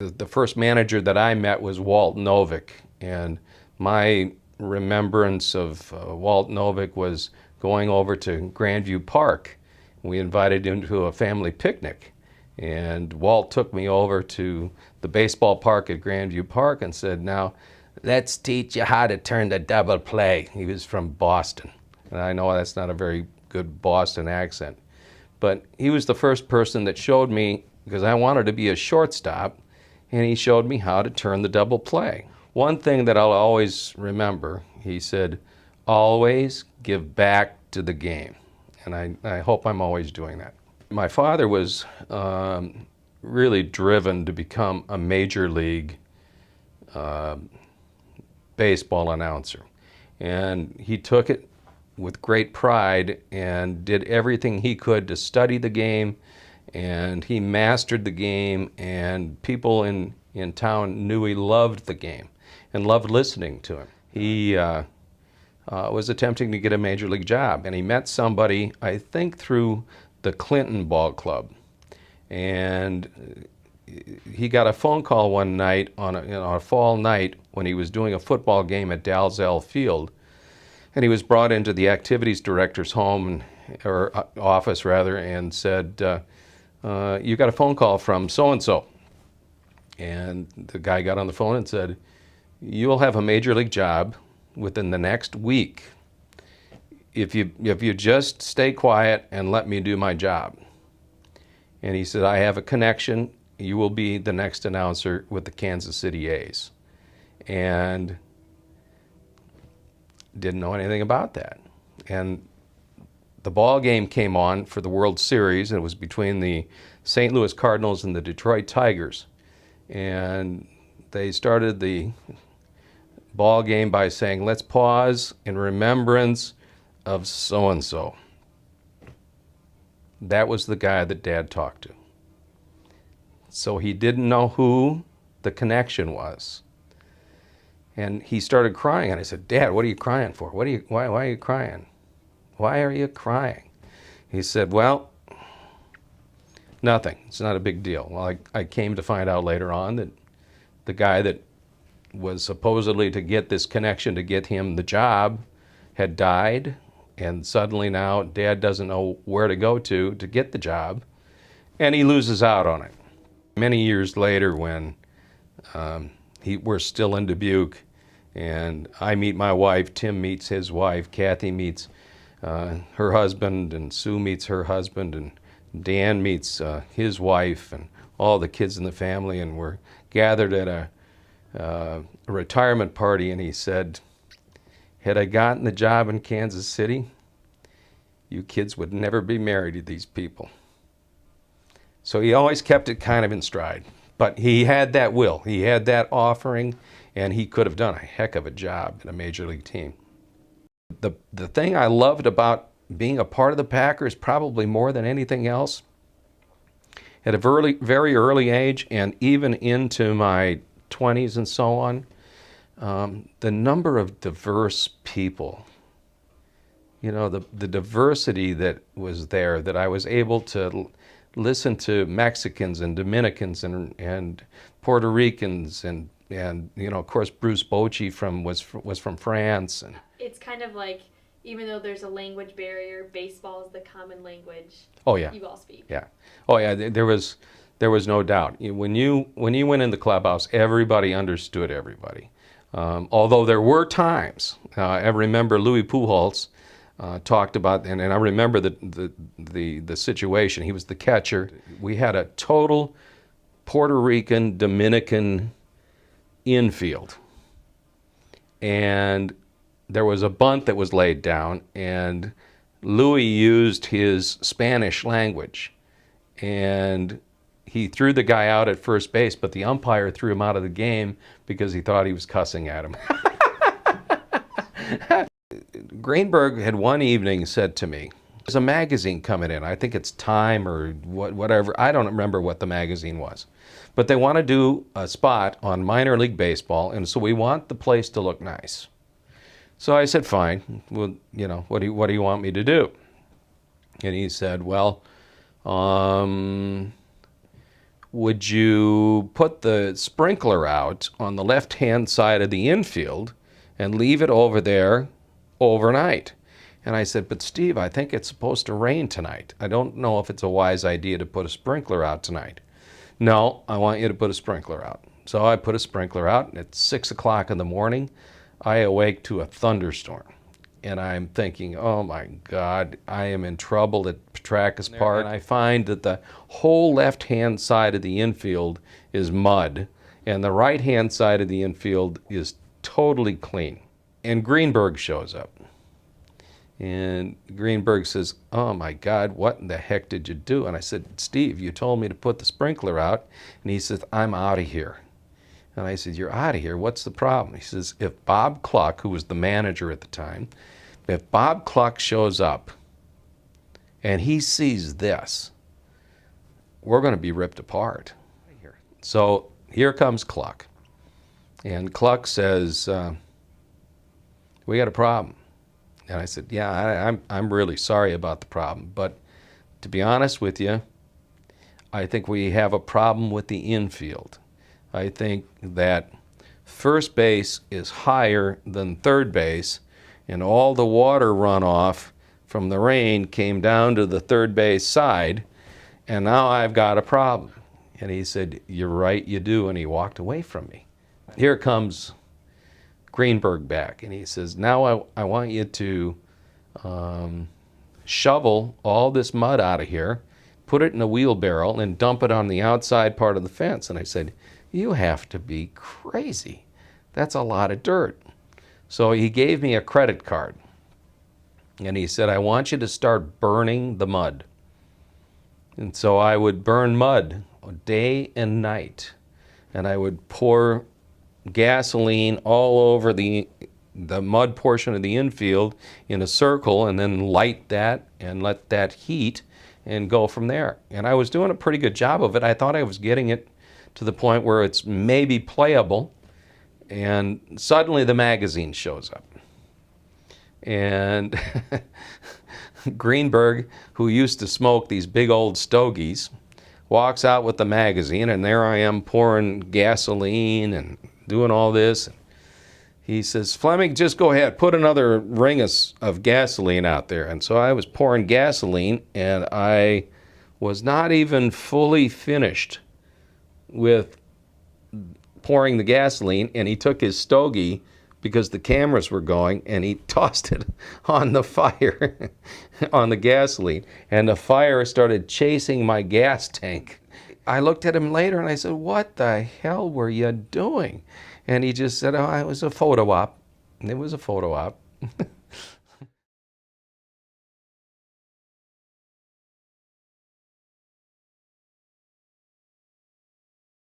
The first manager that I met was Walt Novick, and my remembrance of Walt Novick was going over to Grandview Park. We invited him to a family picnic, and Walt took me over to the baseball park at Grandview Park and said, "Now, let's teach you how to turn the double play." He was from Boston, and I know that's not a very good Boston accent, but he was the first person that showed me, because I wanted to be a shortstop, and he showed me how to turn the double play. One thing that I'll always remember, he said, always give back to the game. And I hope I'm always doing that. My father was really driven to become a major league baseball announcer. And he took it with great pride and did everything he could to study the game, and he mastered the game, and people in town knew he loved the game and loved listening to him. He was attempting to get a major league job, and he met somebody, I think through the Clinton Ball Club, and he got a phone call one night on a fall night when he was doing a football game at Dalzell Field, and he was brought into the activities director's home, or office rather, and said, "You got a phone call from so-and-so." And the guy got on the phone and said, "You'll have a major league job within the next week if you just stay quiet and let me do my job." And he said, "I have a connection. You will be the next announcer with the Kansas City A's." And didn't know anything about that. And the ball game came on for the World Series, and it was between the St. Louis Cardinals and the Detroit Tigers. And they started the ball game by saying, "Let's pause in remembrance of so-and-so." That was the guy that Dad talked to. So he didn't know who the connection was. And he started crying, and I said, "Dad, what are you crying for? Why are you crying? Why are you crying?" He said, "Well, nothing. It's not a big deal." Well, I came to find out later on that the guy that was supposedly to get this connection to get him the job had died, and suddenly now Dad doesn't know where to go to get the job, and he loses out on it. Many years later, when we're still in Dubuque, and I meet my wife, Tim meets his wife, Kathy meets her husband, and Sue meets her husband, and Dan meets his wife, and all the kids in the family, and we're gathered at a retirement party, and he said, "Had I gotten the job in Kansas City, you kids would never be married to these people." So he always kept it kind of in stride. But he had that will, he had that offering, and he could have done a heck of a job in a major league team. The thing I loved about being a part of the Packers, probably more than anything else, at a very early age, and even into my 20s and so on, the number of diverse people, the diversity that was there, that I was able to listen to Mexicans and Dominicans and Puerto Ricans and of course Bruce Bochy was from France. And it's kind of like, even though there's a language barrier, baseball is the common language. Oh yeah, you all speak. Yeah, oh yeah. There was no doubt. When you went in the clubhouse, everybody understood everybody. Although there were times, I remember Louis Pujols talked about, and I remember the situation. He was the catcher. We had a total Puerto Rican, Dominican infield, and there was a bunt that was laid down, and Louis used his Spanish language, and he threw the guy out at first base, but the umpire threw him out of the game because he thought he was cussing at him. Greenberg had one evening said to me, "There's a magazine coming in. I think it's Time or whatever. I don't remember what the magazine was. But they want to do a spot on minor league baseball, and so we want the place to look nice." So I said, "Fine. Well, what do you want me to do?" And he said, "Well, would you put the sprinkler out on the left-hand side of the infield and leave it over there overnight? And I said, but Steve, I think it's supposed to rain tonight. I don't know if it's a wise idea to put a sprinkler out tonight. No, I want you to put a sprinkler out. So I put a sprinkler out, and at 6 o'clock in the morning, I awake to a thunderstorm. And I'm thinking, oh my God, I am in trouble at Petracas Park. And I find that the whole left-hand side of the infield is mud, and the right-hand side of the infield is totally clean. And Greenberg shows up. And Greenberg says, oh my God, what in the heck did you do? And I said, Steve, you told me to put the sprinkler out. And he says, I'm out of here. And I said, you're out of here? What's the problem? He says, if Bob Cluck, who was the manager at the time, if Bob Cluck shows up and he sees this, we're going to be ripped apart. So here comes Cluck. And Cluck says, we got a problem. And I said, yeah, I'm really sorry about the problem. But to be honest with you, I think we have a problem with the infield. I think that first base is higher than third base, and all the water runoff from the rain came down to the third base side, and now I've got a problem. And he said, you're right, you do, and he walked away from me. Here comes Greenberg back, and he says, now I want you to shovel all this mud out of here, put it in a wheelbarrow, and dump it on the outside part of the fence. And I said, you have to be crazy. That's a lot of dirt. So he gave me a credit card, and he said, I want you to start burning the mud. And so I would burn mud day and night, and I would pour gasoline all over the mud portion of the infield in a circle, and then light that and let that heat and go from there. And I was doing a pretty good job of it. I thought I was getting it to the point where it's maybe playable, and suddenly the magazine shows up. And Greenberg, who used to smoke these big old stogies, walks out with the magazine, and there I am pouring gasoline and doing all this. He says, Fleming, just go ahead, put another ring of gasoline out there. And so I was pouring gasoline, and I was not even fully finished with pouring the gasoline, and he took his stogie, because the cameras were going, and he tossed it on the fire, on the gasoline, and the fire started chasing my gas tank. I looked at him later, and I said, what the hell were you doing? And he just said, oh, it was a photo op. It was a photo op.